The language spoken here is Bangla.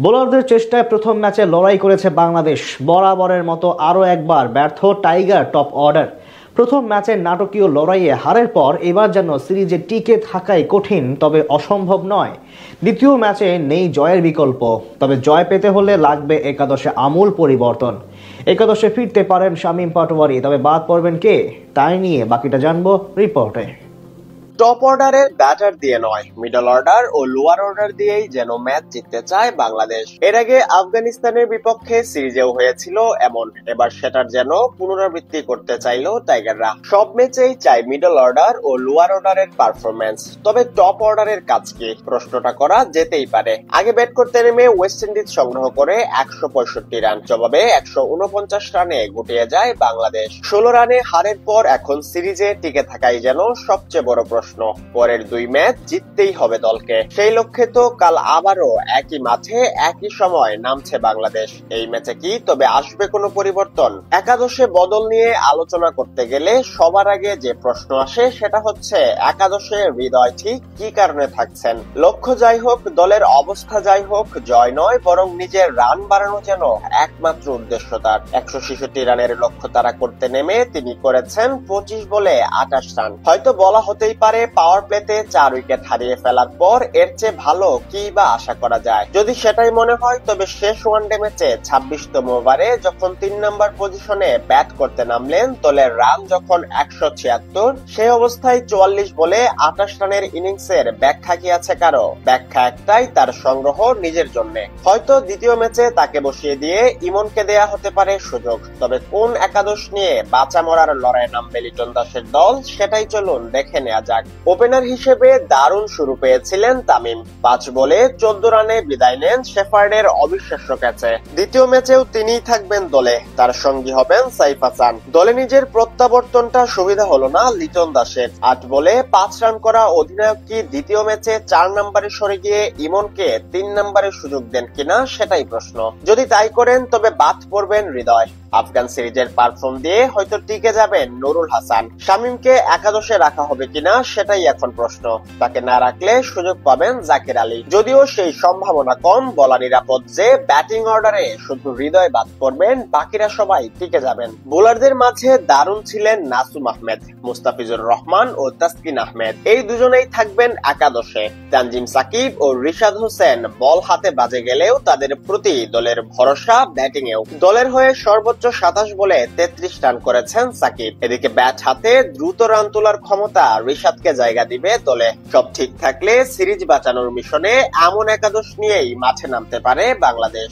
বোলারদের চেষ্টায় প্রথম ম্যাচে লড়াই করেছে বাংলাদেশ। বরাবরের মতো আরও একবার ব্যর্থ টাইগার টপ অর্ডার। প্রথম ম্যাচের নাটকীয় লড়াইয়ে হারের পর এবার যেন সিরিজে টিকে থাকাই কঠিন, তবে অসম্ভব নয়। দ্বিতীয় ম্যাচে নেই জয়ের বিকল্প, তবে জয় পেতে হলে লাগবে একাদশে আমূল পরিবর্তন। একাদশে ফিরতে পারেন শামীম পাটোয়ারি, তবে বাদ পড়বেন কে, তাই নিয়ে বাকিটা জানবো রিপোর্টে। টপ অর্ডারের ব্যাটার দিয়ে নয়, মিডল অর্ডার ও লোয়ার অর্ডার দিয়েই যেন ম্যাচ জিততে চায় বাংলাদেশ। এর আগে আফগানিস্তানের বিপক্ষে সিরিজেও হয়েছিল এমন, এবার সেটার যেন পুনরাবৃত্তি করতে চাইল টাইগাররা। সব ম্যাচেই চাই মিডল অর্ডার ও লোয়ার অর্ডারের পারফরম্যান্স, তবে টপ অর্ডারের কাজ কি, প্রশ্নটা করা যেতেই পারে। আগে ব্যাট করতে নেমে ওয়েস্ট ইন্ডিজ সংগ্রহ করে 165 রান, জবাবে 149 রানে গুটিয়ে যায় বাংলাদেশ। 16 রানে হারের পর এখন সিরিজে টিকে থাকাই যেন সবচেয়ে বড় প্রশ্ন। পরের দুই ম্যাচ জিততেই হবে দলকে, সেই লক্ষ্যে তো কাল আবারও একই মাঠে একই সময় নামছে বাংলাদেশ। এই ম্যাচে কি তবে আসবে কোনো পরিবর্তন? একাদশে বদল নিয়ে আলোচনা করতে গেলে সবার আগে যে প্রশ্ন আসে সেটা হচ্ছে একাদশে হৃদয় ঠিক কি কারণে থাকছেন। লক্ষ্য যাই হোক, দলের অবস্থা যাই হোক, জয় নয় বরং নিজের রান বাড়ানো যেন একমাত্র উদ্দেশ্য তার। 166 রানের লক্ষ্য তারা করতে নেমে তিনি করেছেন 25 বলে 28 রান। হয়তো বলা হতেই পারে পাওয়ার প্লেতে 4 উইকেট হারিয়ে ফেলার পর এর চেয়ে ভালো কি বা আশা করা যায়। যদি সেটাই মনে হয় তবে শেষ ওয়ানডে ম্যাচে 26তম ওভারে যখন 3 নম্বর পজিশনে ব্যাট করতে নামলেন, দলের রান যখন 176, সেই অবস্থায় 44 বলে 28 রানের ইনিংসের ব্যাখ্যা কি আছে কারো? ব্যাখ্যা একটাই, তার সংগ্রহ নিজের জন্য। হয়তো দ্বিতীয় ম্যাচে তাকে বসিয়ে দিয়ে ইমনকে দেয়া হতে পারে সুযোগ, তবে কোন একাদশ নিয়ে বাঁচা মরার লড়াইয়ে নামবে লিটন দাসের দল সেটাই চলুন দেখে নেওয়া যাক। ওপেনার হিসেবে দারুণ শুরু পেয়েছিলেন তামিম, 5 বলে 14 রানে বিদায় নেন শেফার্ডের অবিশ্বাস্য ক্যাচে। দ্বিতীয় ম্যাচেও তিনিই থাকবেন দলে, তার সঙ্গী হবেন সাইফ হাসান। দলে নিজের প্রত্যাবর্তনটা সুবিধা হলো না লিটন দাসের। 8 বলে 5 রান করা অধিনায়ক কি দ্বিতীয় ম্যাচে 4 নম্বরে সরে গিয়ে ইমনকে 3 নম্বরে সুযোগ দেন কিনা সেটাই প্রশ্ন। যদি তাই করেন তবে বাদ পড়বেন হৃদয়। আফগান সিরিজের পারফর্ম দিয়ে হয়তো টিকে যাবেন নুরুল হাসান। শামীমকে একাদশে রাখা হবে কিনা সেটাই এখন প্রশ্ন। তাকে না রাখলে সুযোগ পাবেন জাকির আলী, যদিও সেই সম্ভাবনা কম। বলা নিরাপদ যে ব্যাটিং অর্ডারে শুধু হৃদয় বাদ পড়বেন, বাকিরা সবাই টিকে যাবেন। বোলারদের মাঝে দারুণ ছিলেন নাসুম আহমেদ, মুস্তাফিজুর রহমান ও তাসকিন আহমেদ, এই দুজনেই থাকবেন একাদশে। তানজিম সাকিব ও রিশাদ হোসেন বল হাতে বাজে গেলেও তাদের প্রতি দলের ভরসা ব্যাটিং এও। দলের হয়ে সর্বোচ্চ 27 বলে 33 রান করেছেন সাকিব। এদিকে ব্যাট হাতে দ্রুত রান তোলার ক্ষমতা রিশাদকে জায়গা দিবে দলে। সব ঠিক থাকলে সিরিজ বাঁচানোর মিশনে এমন একাদশ নিয়েই মাঠে নামতে পারে বাংলাদেশ।